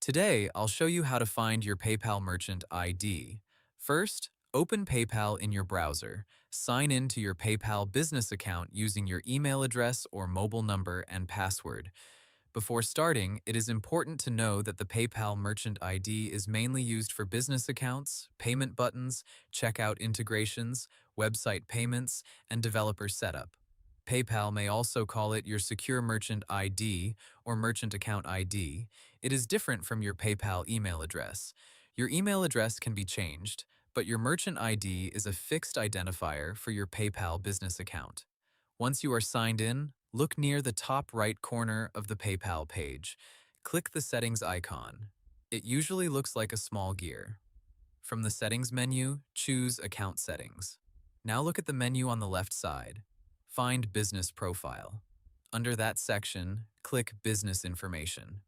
Today, I'll show you how to find your PayPal merchant ID. First, open PayPal in your browser. Sign in to your PayPal business account using your email address or mobile number and password. Before starting, it is important to know that the PayPal merchant ID is mainly used for business accounts, payment buttons, checkout integrations, website payments, and developer setup. PayPal may also call it your Secure Merchant ID or Merchant Account ID. It is different from your PayPal email address. Your email address can be changed, but your merchant ID is a fixed identifier for your PayPal business account. Once you are signed in, look near the top right corner of the PayPal page. Click the settings icon. It usually looks like a small gear. From the settings menu, choose Account Settings. Now look at the menu on the left side. Find Business Profile. Under that section, click Business Information.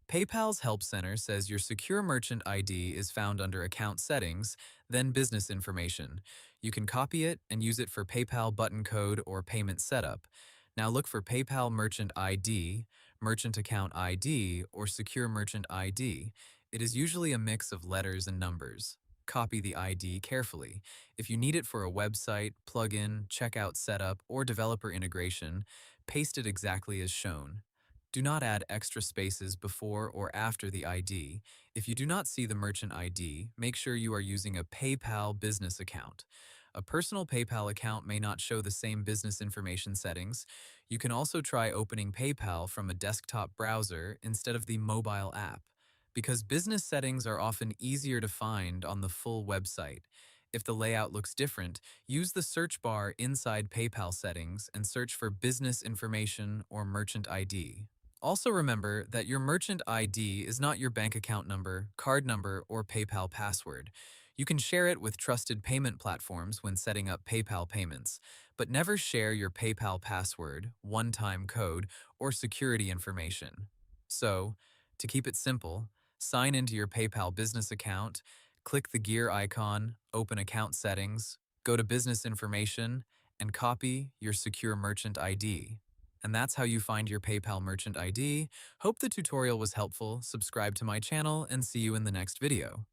PayPal's Help Center says your secure merchant ID is found under Account Settings, then Business Information. You can copy it and use it for PayPal button code or payment setup. Now look for PayPal Merchant ID, Merchant Account ID, or Secure Merchant ID. It is usually a mix of letters and numbers. Copy the ID carefully. If you need it for a website, plugin, checkout setup, or developer integration, paste it exactly as shown. Do not add extra spaces before or after the ID. If you do not see the merchant ID, make sure you are using a PayPal business account. A personal PayPal account may not show the same business information settings. You can also try opening PayPal from a desktop browser instead of the mobile app, because business settings are often easier to find on the full website. If the layout looks different, use the search bar inside PayPal settings and search for business information or merchant ID. Also remember that your merchant ID is not your bank account number, card number, or PayPal password. You can share it with trusted payment platforms when setting up PayPal payments, but never share your PayPal password, one-time code, or security information. So, to keep it simple, sign into your PayPal business account, click the gear icon, open account settings, go to business information, and copy your secure merchant ID. And that's how you find your PayPal merchant ID. Hope the tutorial was helpful. Subscribe to my channel and see you in the next video.